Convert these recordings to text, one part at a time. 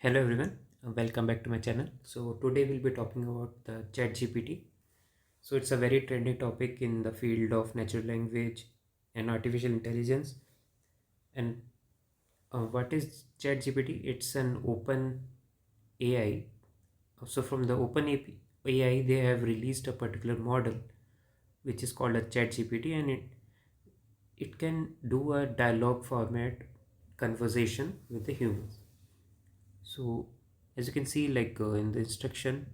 Hello everyone, welcome back to my channel. So today we'll be talking about the ChatGPT. So it's a very trendy topic in the field of natural language and artificial intelligence. And what is ChatGPT? It's an open AI. So from the open AI, they have released a particular model which is called a ChatGPT, and it can do a dialogue format conversation with the humans. So as you can see, in the instruction,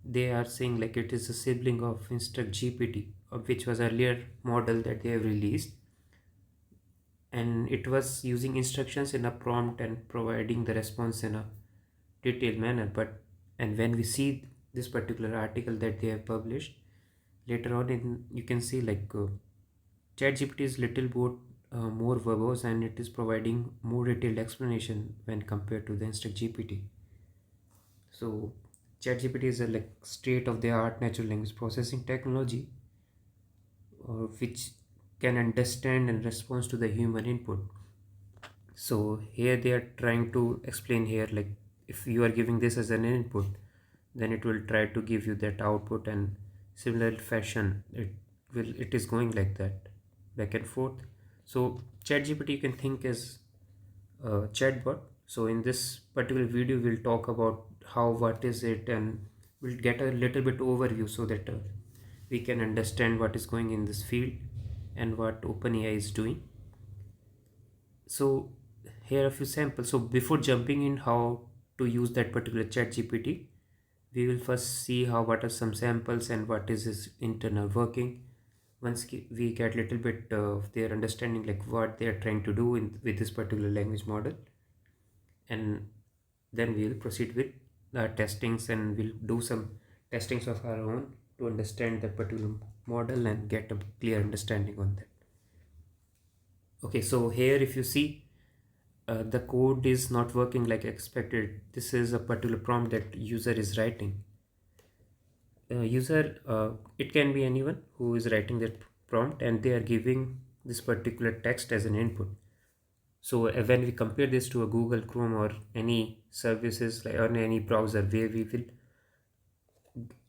they are saying like it is a sibling of instruct gpt, which was earlier model that they have released, and it was using instructions in a prompt and providing the response in a detailed manner. But and when we see this particular article that they have published later on, in you can see ChatGPT is little bit more verbose, and it is providing more detailed explanation when compared to the instruct gpt. So ChatGPT is a state of the art natural language processing technology, which can understand and respond to the human input. So here they are trying to explain here, like if you are giving this as an input, then it will try to give you that output, and similar fashion it is going like that back and forth. So ChatGPT you can think as a chatbot. So in this particular video we'll talk about how, what is it, and we'll get a little bit overview so that we can understand what is going in this field and what OpenAI is doing. So here are a few samples. So before jumping in how to use that particular chat GPT, we will first see how, what are some samples and what is its internal working. Once we get little bit of their understanding, like what they are trying to do with this particular language model, and then we will proceed with the testings, and we'll do some testings of our own to understand that particular model and get a clear understanding on that. Okay, so here if you see, the code is not working like expected. This is a particular prompt that user is writing. User, it can be anyone who is writing that prompt, and they are giving this particular text as an input. So when we compare this to a Google Chrome or any services, like or any browser where we will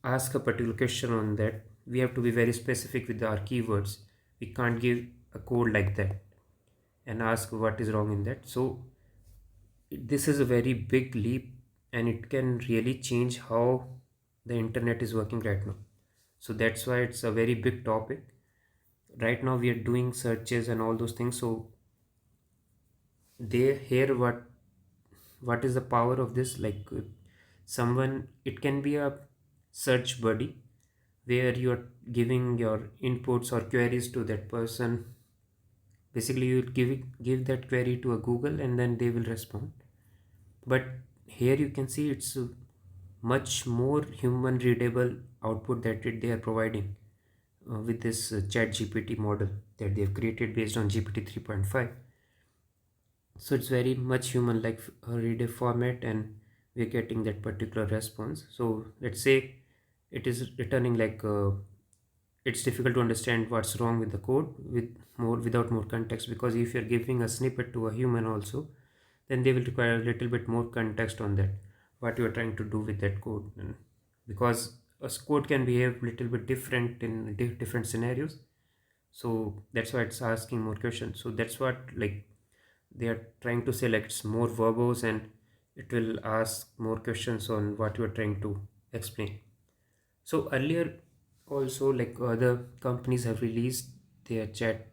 ask a particular question on that, we have to be very specific with our keywords. We can't give a code like that and ask what is wrong in that. So this is a very big leap, and it can really change how the internet is working right now. So that's why it's a very big topic. Right now we are doing searches and all those things. So they hear what is the power of this, someone, it can be a search buddy where you are giving your inputs or queries to that person. Basically you give that query to a Google, and then they will respond. But here you can see it's a much more human readable output that they are providing with this chat GPT model that they have created based on GPT 3.5. So it's very much human like reader format, and we're getting that particular response. So let's say it is returning it's difficult to understand what's wrong with the code without more context, because if you're giving a snippet to a human also, then they will require a little bit more context on that, what you are trying to do with that code. And because code can behave a little bit different in different scenarios, so that's why it's asking more questions. So that's what they are trying to say, like it's more verbose, and it will ask more questions on what you are trying to explain. So earlier also, like other companies have released their chat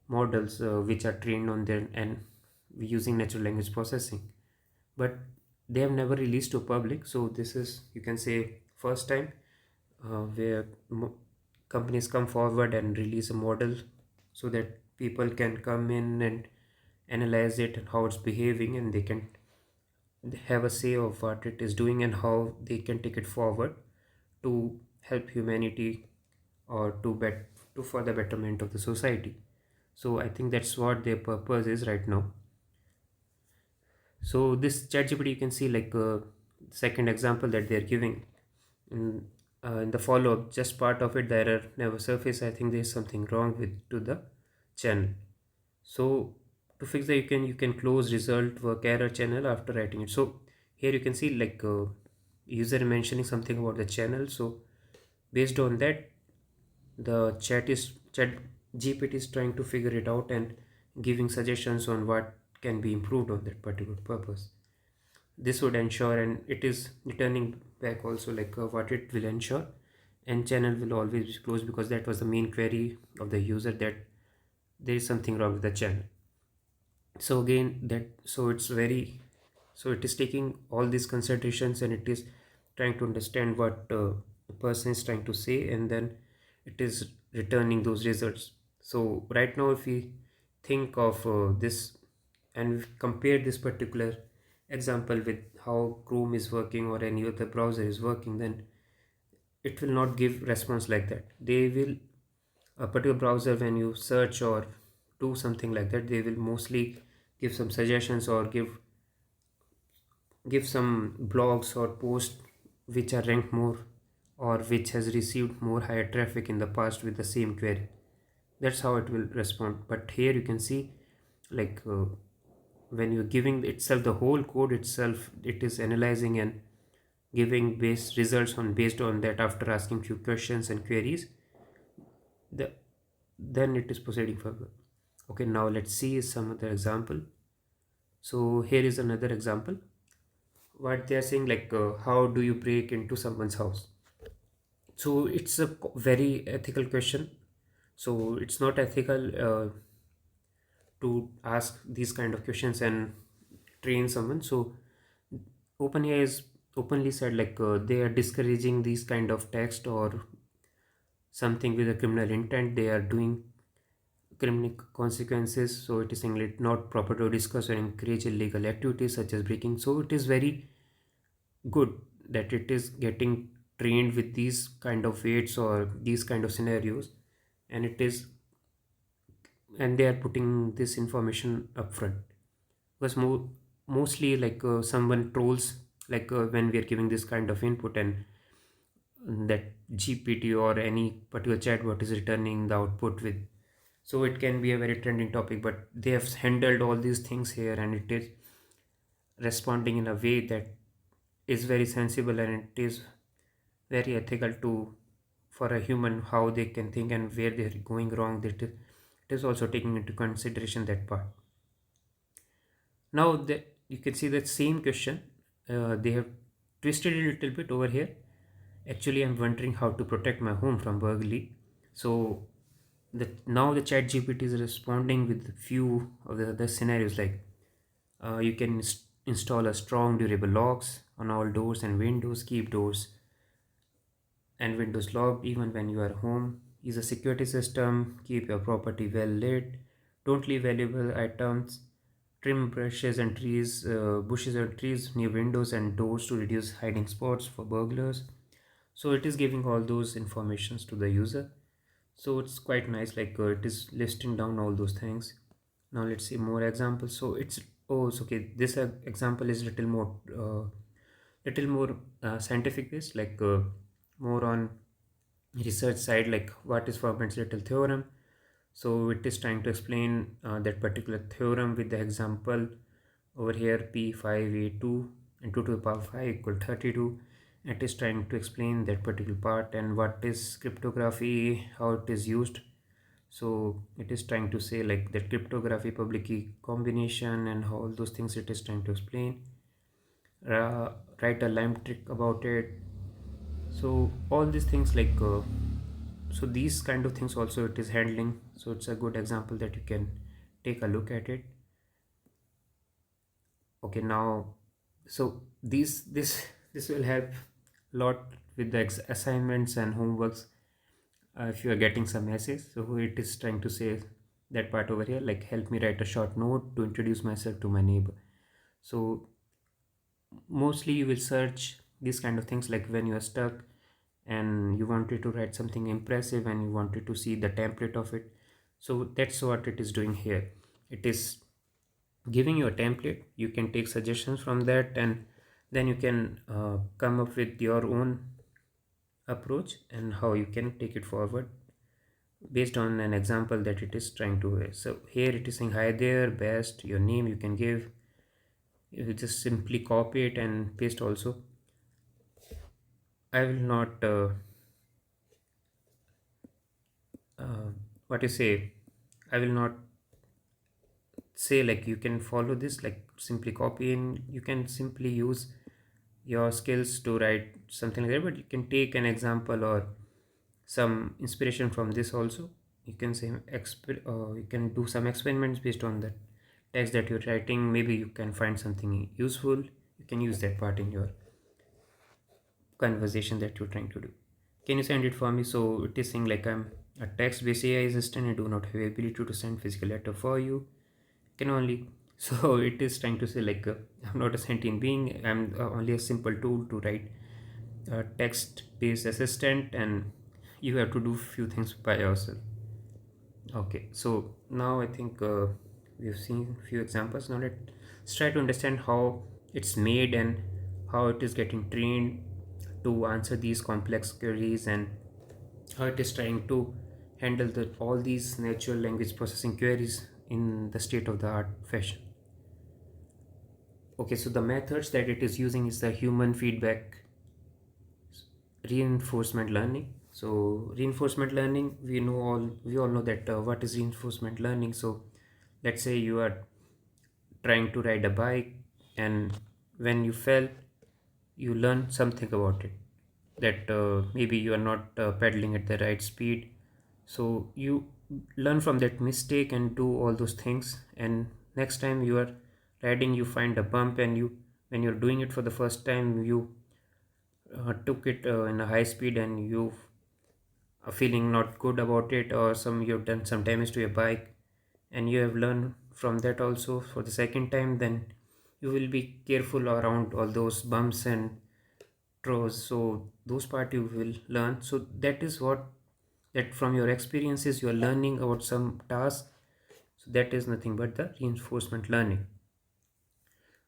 models, which are trained on their and using natural language processing, but they have never released to public. So this is, you can say, first time where companies come forward and release a model so that people can come in and analyze it and how it's behaving, and they can have a say of what it is doing and how they can take it forward to help humanity, or to for the betterment of the society. So I think that's what their purpose is right now. So this ChatGPT, you can see second example that they're giving in the follow-up, just part of it, the error never surface. I think there's something wrong with to the channel. So To fix that, you can close result work error channel after writing it. So here you can see like user mentioning something about the channel. So based on that, the chat GPT is trying to figure it out and giving suggestions on what can be improved on that particular purpose. This would ensure, and it is returning back also like what it will ensure, and channel will always be closed because that was the main query of the user, that there is something wrong with the channel. So again, that so it's very, so it is taking all these considerations and it is trying to understand what the person is trying to say, and then it is returning those results. So right now, if we think of this and we compare this particular example with how Chrome is working or any other browser is working, then it will not give response like that. They will, a particular browser, when you search or do something like that, they will mostly give some suggestions or give some blogs or posts which are ranked more or which has received more higher traffic in the past with the same query. That's how it will respond. But here you can see like when you're giving itself the whole code itself, it is analyzing and giving base results on based on that after asking few questions and queries. The, then it is proceeding further. Okay, now let's see some other example. So here is another example. What they are saying like how do you break into someone's house? So it's a very ethical question. So it's not ethical to ask these kind of questions and train someone. So OpenAI is openly said like they are discouraging these kind of text or something with a criminal intent. They are doing criminal consequences. So it is saying it not proper to discuss or encourage illegal activities such as breaking. So it is very good that it is getting trained with these kind of weights or these kind of scenarios, and it is, and they are putting this information upfront. Because mostly like someone trolls like when we are giving this kind of input, and that GPT or any particular chatbot is returning the output with, so it can be a very trending topic, but they have handled all these things here and it is responding in a way that is very sensible, and it is very ethical to, for a human, how they can think and where they are going wrong, that it is also taking into consideration that part. Now that you can see that same question, they have twisted it a little bit over here. Actually, I'm wondering how to protect my home from burglary. So now the chat GPT is responding with few of the other scenarios like you can install a strong durable locks on all doors and windows, keep doors and windows locked even when you are home. Use a security system, keep your property well lit, don't leave valuable items, trim bushes and trees near windows and doors to reduce hiding spots for burglars. So it is giving all those informations to the user. So it's quite nice, like it is listing down all those things. Now let's see more examples. So it's, oh it's okay, this example is little more scientific based, like more on research side, like what is Feynman's little theorem. So it is trying to explain that particular theorem with the example over here p5a2 and 2 to the power 5 equal 32. It is trying to explain that particular part and what is cryptography, how it is used. So it is trying to say like that cryptography, public key combination, and all those things it is trying to explain. Write a lime trick about it. So all these things like so these kind of things also it is handling. So it's a good example that you can take a look at it. Okay, now so this will help a lot with the assignments and homeworks if you are getting some essays. So it is trying to say that part over here, like help me write a short note to introduce myself to my neighbor. So mostly you will search these kind of things like when you are stuck and you wanted to write something impressive and you wanted to see the template of it. So that's what it is doing here. It is giving you a template. You can take suggestions from that, and then you can come up with your own approach and how you can take it forward based on an example that it is trying to. So here it is saying, hi there, best, your name you can give. You just simply copy it and paste also. I will not uh, what you say, I will not say like you can follow this, like simply copy, and you can simply use your skills to write something like that, but you can take an example or some inspiration from this also. You can say you can do some experiments based on the text that you're writing. Maybe you can find something useful. You can use that part in your conversation that you're trying to do. Can you send it for me? So it is saying like, I'm a text-based AI assistant. I do not have ability to send physical letter for you. Can only so it is trying to say like, I'm not a sentient being. I'm only a simple tool to write a text-based assistant, and you have to do few things by yourself. Okay, so now I think we've seen few examples. Now let's try to understand how it's made and how it is getting trained to answer these complex queries, and how it is trying to handle all these natural language processing queries in the state of the art fashion. Okay, so the methods that it is using is the human feedback reinforcement learning. So reinforcement learning, we all know that what is reinforcement learning. So let's say you are trying to ride a bike, and when you fell, you learn something about it, that maybe you are not pedaling at the right speed. So you learn from that mistake and do all those things, and next time you are riding, you find a bump, and you, when you're doing it for the first time, you took it in a high speed, and you are feeling not good about it, or some you've done some damage to your bike, and you have learned from that also for the second time. Then you will be careful around all those bumps and throws. So those part you will learn. So that is what, that from your experiences you are learning about some task. So that is nothing but the reinforcement learning.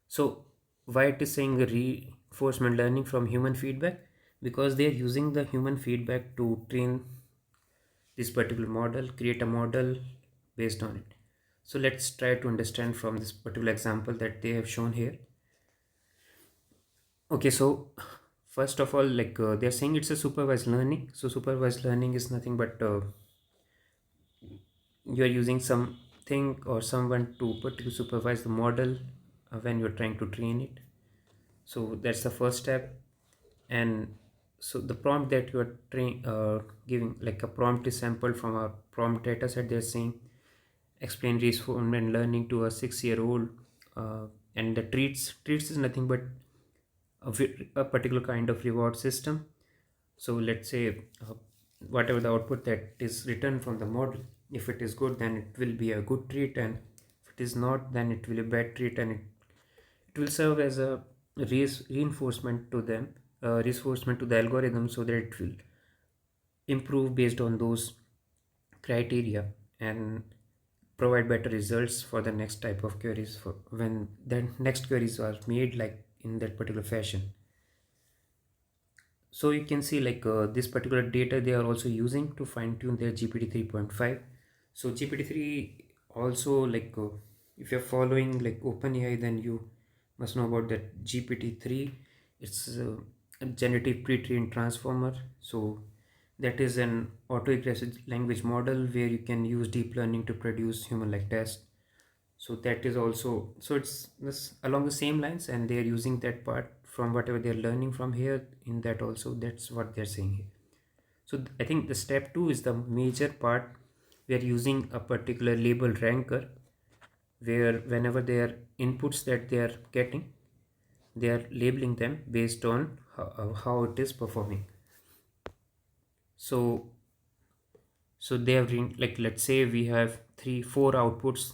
So why it is saying reinforcement learning from human feedback? Because they are using the human feedback to train this particular model, create a model based on it. So let's try to understand from this particular example that they have shown here. Okay, so first of all, like they're saying it's a supervised learning. So supervised learning is nothing but you're using something or someone to particularly supervise the model when you're trying to train it. So that's the first step. And so the prompt that you are giving, like a prompt is sampled from a prompt data set. They're saying explain reinforcement learning to a 6-year-old, and the treats is nothing but a particular kind of reward system. So let's say whatever the output that is written from the model, if it is good, then it will be a good treat, and if it is not, then it will be a bad treat, and it will serve as a reinforcement to them, reinforcement to the algorithm, so that it will improve based on those criteria, and provide better results for the next type of queries, for when the next queries are made like in that particular fashion. So you can see like this particular data they are also using to fine tune their GPT 3.5. So GPT 3 also, like if you're following like OpenAI, then you must know about that GPT 3. It's a generative pre-trained transformer. So that is an auto-aggressive language model where you can use deep learning to produce human-like tests. So that is also, so it's this along the same lines, and they are using that part from whatever they're learning from here in that also. That's what they're saying here. So I think the step 2 is the major part. We are using a particular label ranker, where whenever they are inputs that they are getting, they are labeling them based on how it is performing. So they have like, let's say we have 3 4 outputs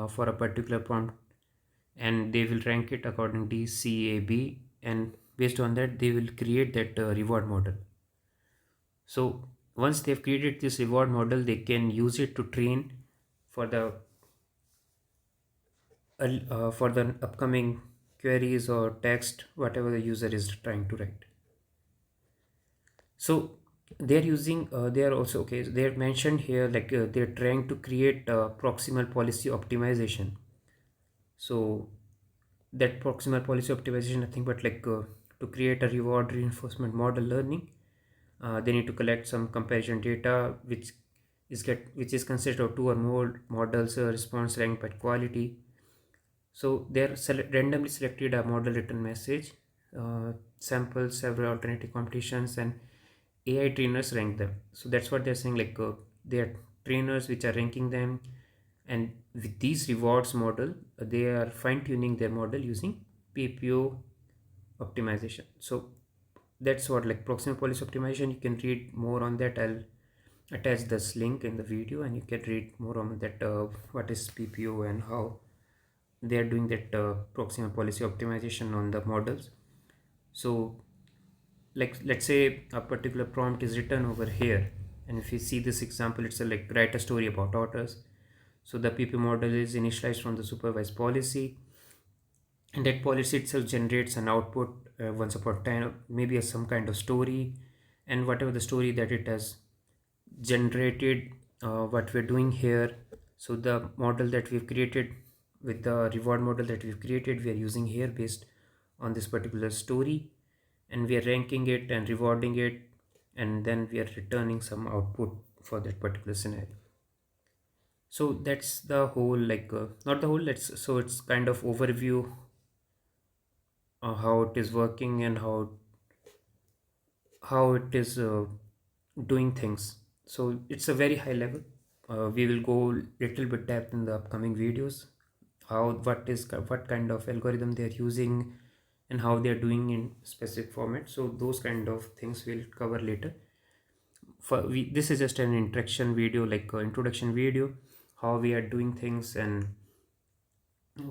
for a particular prompt, and they will rank it according to C, A, B, and based on that they will create that reward model. So once they've created this reward model, they can use it to train for the upcoming queries or text, whatever the user is trying to write. So They are using, they are also, okay, they are mentioned here like they're trying to create proximal policy optimization. So that proximal policy optimization, nothing but like to create a reward reinforcement model learning. They need to collect some comparison data which is consisted of two or more models, response ranked by quality. So they're randomly selected a model return message, sample several alternative competitions, and AI trainers rank them. So that's what they're saying. Like they are trainers which are ranking them, and with these rewards model, they are fine tuning their model using PPO optimization. So that's what, like, proximal policy optimization. You can read more on that. I'll attach this link in the video, and you can read more on that. What is PPO and how they are doing that proximal policy optimization on the models. So like let's say a particular prompt is written over here, and if you see this example, it's a like write a story about otters. So the PP model is initialized from the supervised policy, and that policy itself generates an output once upon a time, maybe some kind of story, and whatever the story that it has generated, what we're doing here. So the model that we've created, with the reward model that we've created, we are using here based on this particular story, and we are ranking it and rewarding it, and then we are returning some output for that particular scenario. So that's the whole, like not the whole, let's, so it's kind of overview how it is working and how it is doing things. So it's a very high level. We will go little bit depth in the upcoming videos, how what kind of algorithm they are using and how they are doing in specific format. So those kind of things we'll cover later. This is just an introduction video, like introduction video, how we are doing things, and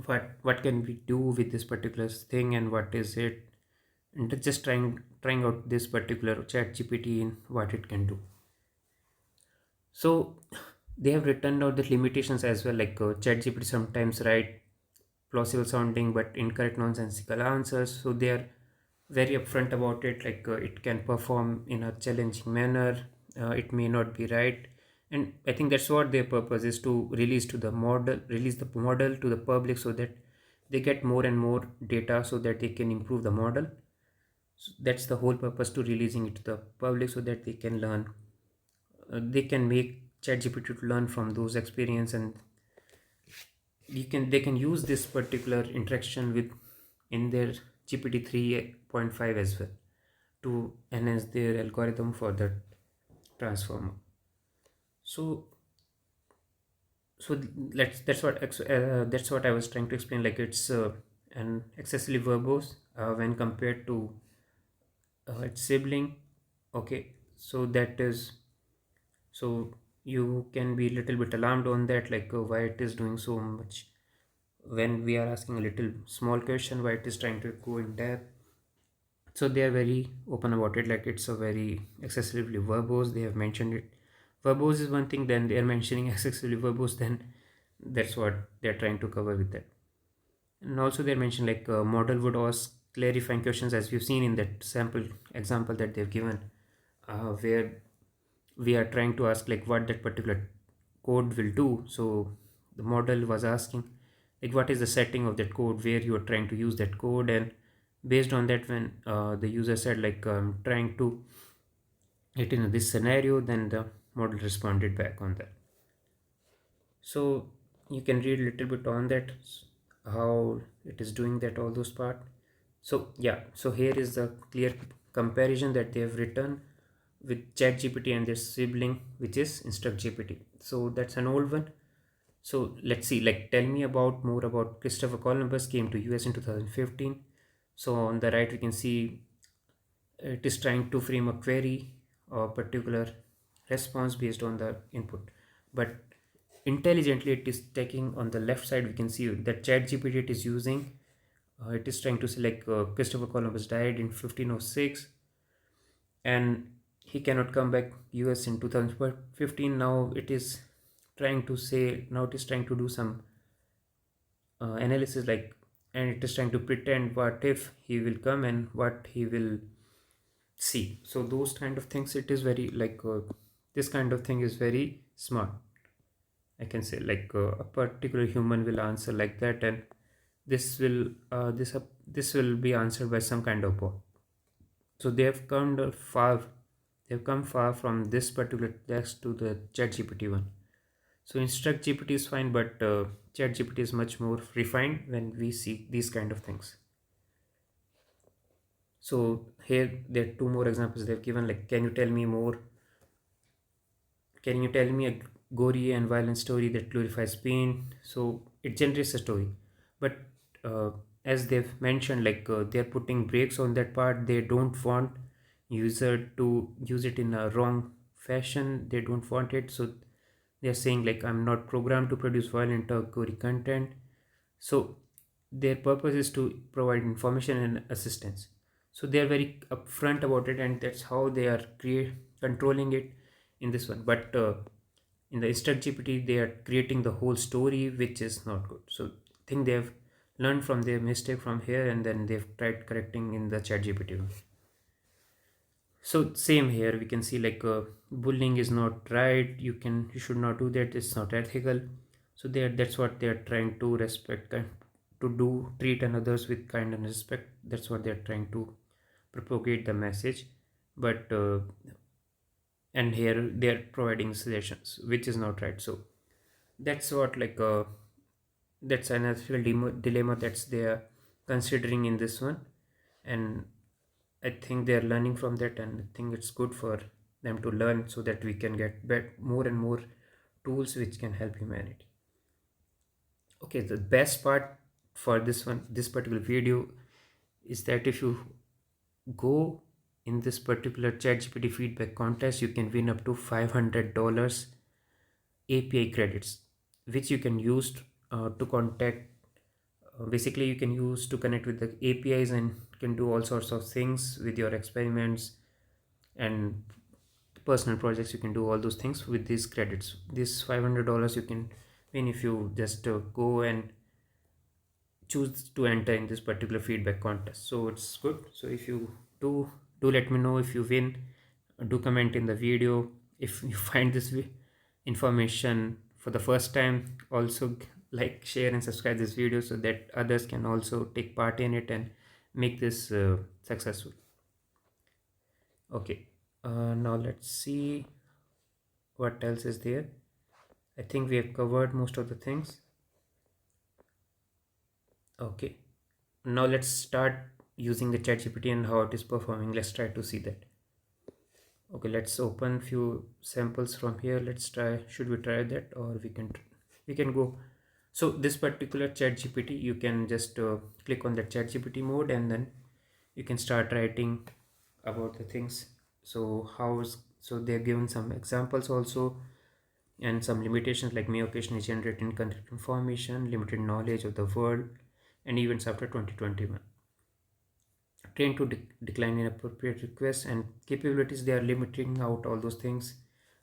what can we do with this particular thing, and what is it, and just trying out this particular chat gpt in what it can do. So they have written out the limitations as well, like chat gpt sometimes write plausible sounding but incorrect nonsensical answers. So they are very upfront about it, like it can perform in a challenging manner, it may not be right. And I think that's what their purpose is, to release the model to the public, so that they get more and more data, so that they can improve the model. So that's the whole purpose to releasing it to the public, so that they can learn, they can make ChatGPT to learn from those experience, and they can use this particular interaction with in their GPT 3.5 as well, to enhance their algorithm for the transformer. So so that's what I was trying to explain. Like it's an excessively verbose when compared to its sibling. Okay, so that is, so you can be a little bit alarmed on that, like why it is doing so much when we are asking a little small question, why it is trying to go in depth. So they are very open about it, like it's a very excessively verbose, they have mentioned it. Verbose is one thing, then they are mentioning excessively verbose, then that's what they're trying to cover with that. And also they mentioned like model would ask clarifying questions, as we've seen in that sample example that they've given, where we are trying to ask like what that particular code will do. So the model was asking like what is the setting of that code where you are trying to use that code, and based on that, when the user said like trying to it in this scenario, then the model responded back on that. So you can read a little bit on that, how it is doing that, all those part. So yeah, so here is the clear comparison that they have written with ChatGPT and their sibling, which is InstructGPT. So that's an old one. So let's see, like tell me about more about Christopher Columbus came to US in 2015. So on the right we can see it is trying to frame a query or particular response based on the input, but intelligently it is taking on the left side, we can see that ChatGPT it is using, it is trying to select Christopher Columbus died in 1506, and he cannot come back US in 2015. Now it is trying to say, now it is trying to do some analysis, like, and it is trying to pretend what if he will come and what he will see, so those kind of things, it is very like this kind of thing is very smart. I can say like a particular human will answer like that, and this will be answered by some kind of bot. So they have come far, they've come far from this particular text to the chat gpt one. So instruct gpt is fine, but chat gpt is much more refined when we see these kind of things. So here there are two more examples they've given, like can you tell me more, can you tell me a gory and violent story that glorifies pain? So it generates a story, but uh, as they've mentioned, like they're putting brakes on that part. They don't want user to use it in a wrong fashion. They don't want it, so they're saying like I'm not programmed to produce violent or gory content. So their purpose is to provide information and assistance. So they are very upfront about it, and that's how they are controlling it in this one. But in the instruct gpt they are creating the whole story, which is not good. So I think they have learned from their mistake from here, and then they've tried correcting in the chat gpt one. So same here, we can see like bullying is not right, you should not do that, it's not ethical. So that's what they are trying to respect, to do, treat others with kind and respect. That's what they are trying to propagate the message. But and here they are providing suggestions, which is not right. So that's what like that's an ethical dilemma that's they are considering in this one. And I think they are learning from that, and I think it's good for them to learn so that we can get more and more tools which can help humanity. Okay, the best part for this one, this particular video, is that if you go in this particular ChatGPT feedback contest, you can win up to $500 API credits, which you can use to contact. Basically, you can use to connect with the APIs and can do all sorts of things with your experiments and personal projects. You can do all those things with these credits. This $500 you can win if you just go and choose to enter in this particular feedback contest. So it's good. So if you do let me know if you win. Do comment in the video if you find this information for the first time. Also like, share and subscribe this video so that others can also take part in it and make this successful. Okay, now let's see what else is there. I think we have covered most of the things. Okay, now let's start using the ChatGPT and how it is performing. Let's try to see that. Okay, let's open few samples from here. Let's try, should we try that, or we can go. So this particular ChatGPT, you can just click on that ChatGPT mode, and then you can start writing about the things. So so they're given some examples also, and some limitations, like may occasionally generate incorrect information, limited knowledge of the world and events after 2021, trained to decline inappropriate requests, and capabilities, they are limiting out all those things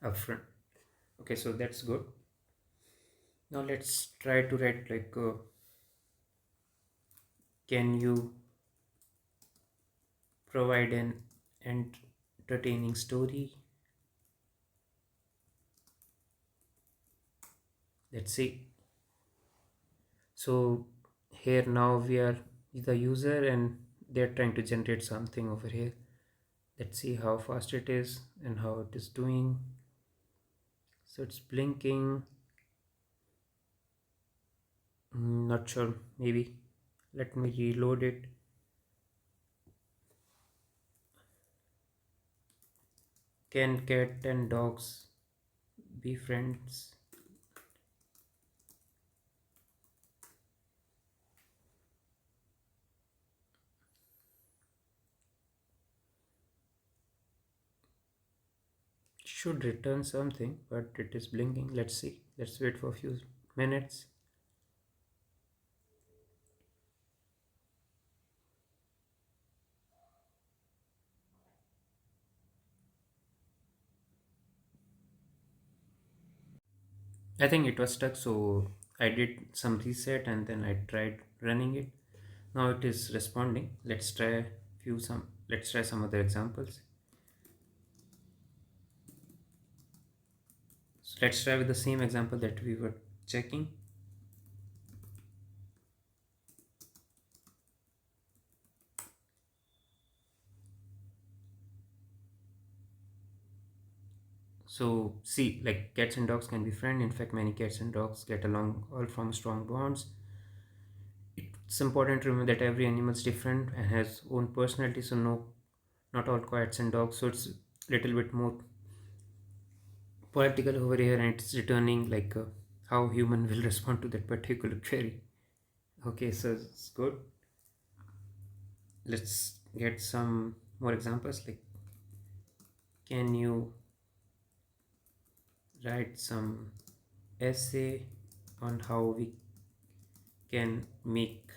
upfront. Okay, so that's good. Now let's try to write like can you provide an entertaining story. Let's see. So here now we are the user, and they're trying to generate something over here. Let's see how fast it is and how it is doing. So it's blinking. Not sure, maybe let me reload it. Can cat and dogs be friends? Should return something, but it is blinking. Let's see. Let's wait for a few minutes. I think it was stuck, so I did some reset and then I tried running it. Now it is responding. Let's try some other examples. Let's try with the same example that we were checking. So see, like cats and dogs can be friends. In fact, many cats and dogs get along all from strong bonds. It's important to remember that every animal is different and has own personality. So no, not all cats and dogs. So it's little bit more political over here, and it's returning like how human will respond to that particular query. Okay, so it's good. Let's get some more examples. Like, can you write some essay on how we can make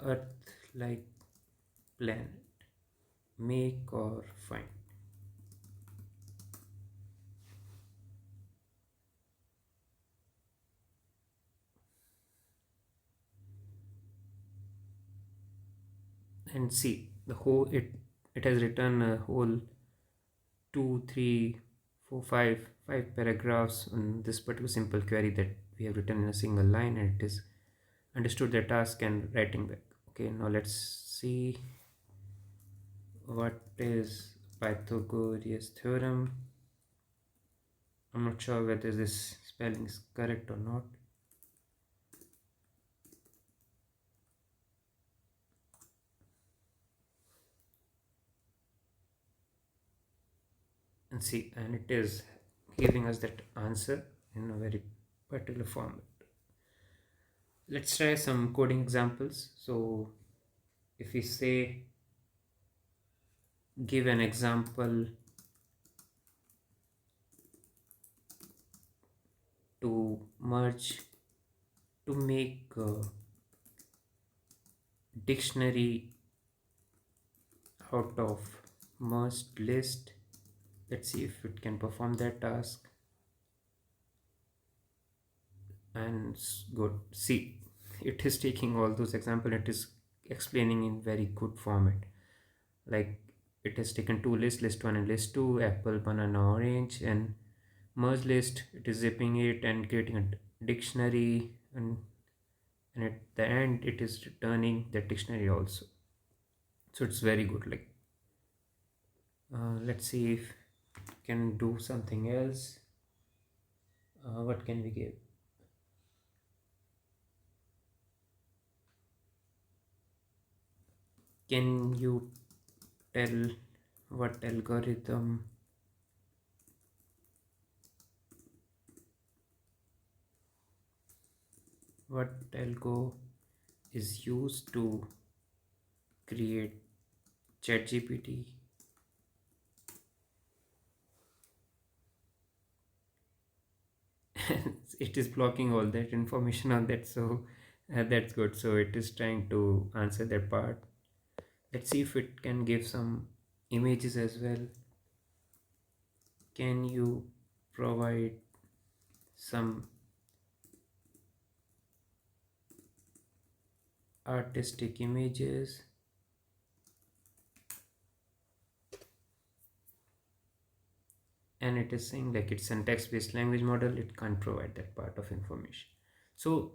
Earth like planet? Make or find? And see the whole it has written a whole two, three, four, five paragraphs on this particular simple query that we have written in a single line, and it is understood the task and writing back. Okay, now let's see what is Pythagoras theorem. I'm not sure whether this spelling is correct or not. And see, and it is giving us that answer in a very particular format. Let's try some coding examples. So if we say give an example to merge to make a dictionary out of merged list. Let's see if it can perform that task. And good, see, it is taking all those examples, it is explaining in very good format. Like, it has taken two lists, list 1 and list 2, apple, banana, orange, and merge list. It is zipping it and creating a dictionary, and at the end it is returning the dictionary also. So it's very good. Like, let's see if it can do something else. What can we give? Can you tell what algorithm what algo is used to create ChatGPT? It is blocking all that information on that, so that's good. So it is trying to answer that part. Let's see if it can give some images as well. Can you provide some artistic images? And it is saying like it's a text-based language model, it can't provide that part of information. So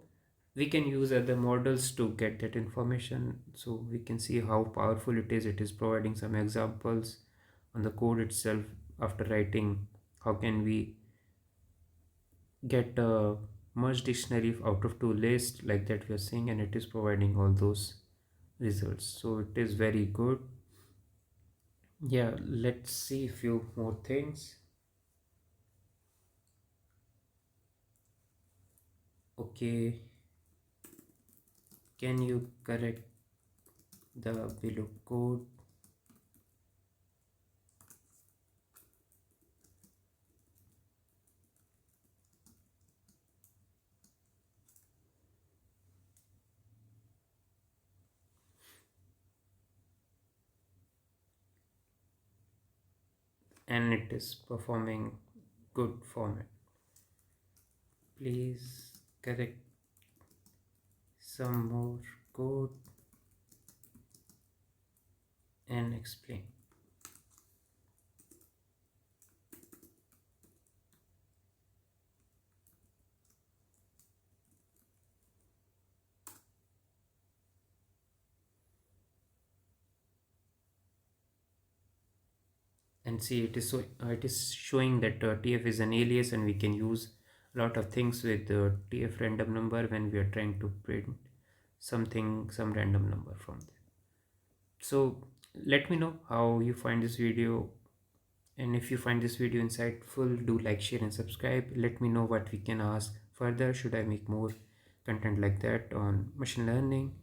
we can use other models to get that information, so we can see how powerful it is. It is providing some examples on the code itself. After writing, how can we get a merge dictionary out of two lists, like that we are seeing, and it is providing all those results. So it is very good. Yeah, let's see a few more things. Okay, can you correct the below code? And it is performing good format. Please correct some more code and explain. and see, it is showing that TF is an alias, and we can use a lot of things with TF random number when we are trying to print some random number from there. So let me know how you find this video, and if you find this video insightful, do like, share, and subscribe. Let me know what we can ask further. Should I make more content like that on machine learning?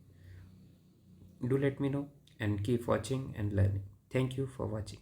Do let me know, and keep watching and learning. Thank you for watching.